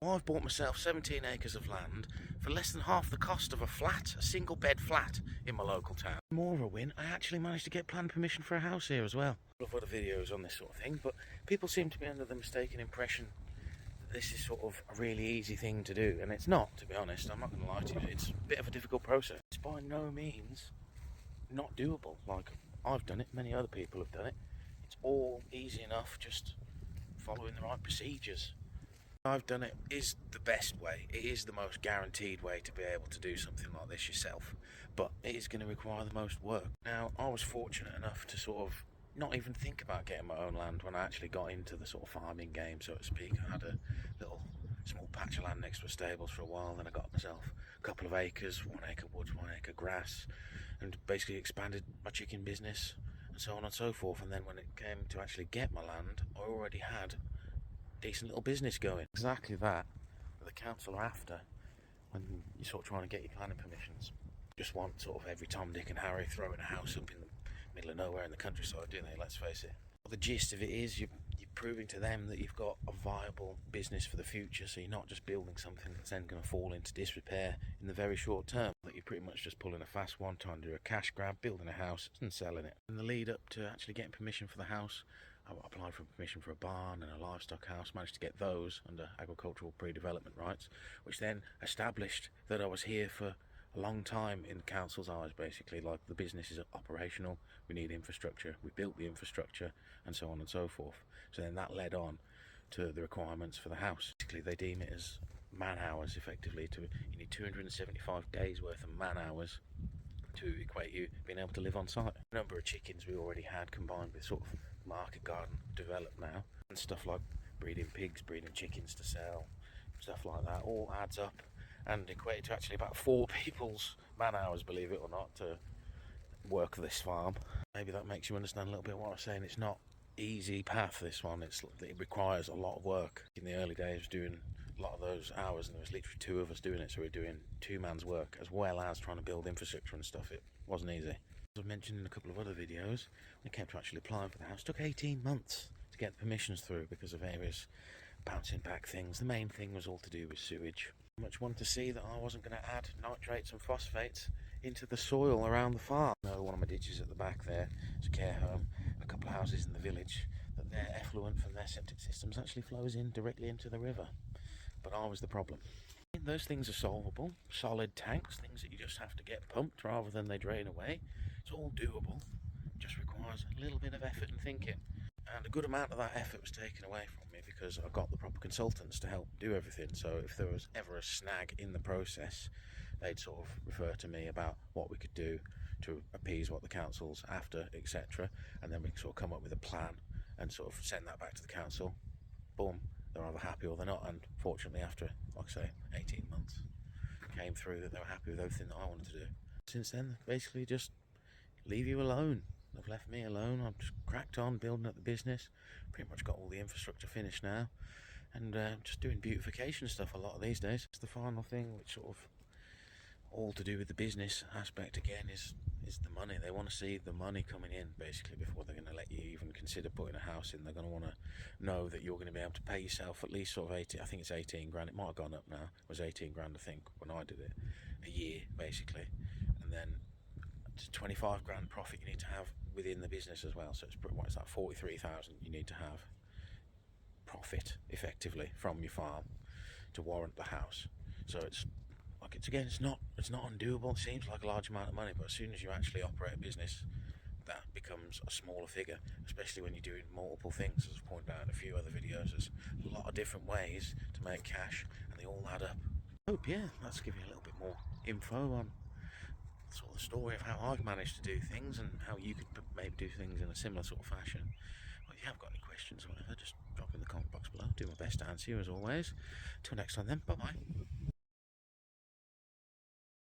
I've bought myself 17 acres of land for less than half the cost of a single bed flat in my local town. More of a win, I actually managed to get planning permission for a house here as well. I've got videos on this sort of thing, but people seem to be under the mistaken impression that this is sort of a really easy thing to do, and it's not, to be honest. I'm not going to lie to you, it's a bit of a difficult process. It's by no means not doable. Like, I've done it, many other people have done it. It's all easy enough, just following the right procedures. I've done it is the best way. It is the most guaranteed way to be able to do something like this yourself, but it is going to require the most work. Now, I was fortunate enough to sort of not even think about getting my own land when I actually got into the sort of farming game, so to speak. I had a little small patch of land next to the stables for a while, then I got myself a couple of acres, 1 acre woods, 1 acre grass, and basically expanded my chicken business and so on and so forth. And then when it came to actually get my land, I already had decent little business going. Exactly that the council are after when you're sort of trying to get your planning permissions. Just want sort of every Tom, Dick and Harry throwing a house up in the middle of nowhere in the countryside, do they? Let's face it. Well, the gist of it is you're proving to them that you've got a viable business for the future, so you're not just building something that's then going to fall into disrepair in the very short term, that you're pretty much just pulling a fast one, trying to do a cash grab, building a house and selling it. In the lead up to actually getting permission for the house, I applied for permission for a barn and a livestock house, managed to get those under agricultural pre-development rights, which then established that I was here for a long time in the council's eyes, basically. Like, the business is operational, we need infrastructure, we built the infrastructure, and so on and so forth. So then that led on to the requirements for the house. Basically, they deem it as man hours, effectively. You need 275 days worth of man hours to equate you being able to live on site. The number of chickens we already had, combined with sort of market garden developed now, and stuff like breeding pigs, breeding chickens to sell, stuff like that, all adds up and equated to actually about 4 people's man hours, believe it or not, to work this farm. Maybe that makes you understand a little bit what I'm saying. It's not easy path, this one. It requires a lot of work. In the early days, doing a lot of those hours, and there was literally 2 of us doing it, so we're doing 2 man's work as well as trying to build infrastructure and stuff. It wasn't easy. As I've mentioned in a couple of other videos, when it came to actually applying for the house, it took 18 months to get the permissions through because of various bouncing back things. The main thing was all to do with sewage. I much wanted to see that I wasn't going to add nitrates and phosphates into the soil around the farm. One of my ditches at the back there is a care home, a couple of houses in the village, that their effluent from their septic systems actually flows in directly into the river. But I was the problem. Those things are solvable. Solid tanks, things that you just have to get pumped rather than they drain away. It's all doable. It just requires a little bit of effort and thinking. And a good amount of that effort was taken away from me because I got the proper consultants to help do everything. So if there was ever a snag in the process, they'd sort of refer to me about what we could do to appease what the council's after, etc. And then we sort of come up with a plan and sort of send that back to the council. Boom, they're either happy or they're not. And fortunately, after, like I say, 18 months, came through that they were happy with everything that I wanted to do. Since then, basically just leave you alone. They've left me alone. I've just cracked on building up the business. Pretty much got all the infrastructure finished now, and just doing beautification stuff a lot of these days. It's the final thing, which sort of all to do with the business aspect again, is the money. They want to see the money coming in basically before they're going to let you even consider putting a house in. They're going to want to know that you're going to be able to pay yourself at least sort of 80. I think it's 18 grand. It might have gone up now. It was 18 grand, I think, when I did it, a year basically, and then 25 grand profit you need to have within the business as well. So it's what is that, 43,000 you need to have profit effectively from your farm to warrant the house. So it's like, it's not undoable. It seems like a large amount of money, but as soon as you actually operate a business, that becomes a smaller figure, especially when you're doing multiple things. As I've pointed out in a few other videos, there's a lot of different ways to make cash and they all add up. Let's give you a little bit more info on sort of the story of how I've managed to do things and how you could maybe do things in a similar sort of fashion. Well, if you have got any questions or whatever, just drop in the comment box below. Do my best to answer you as always. Till next time then, bye bye.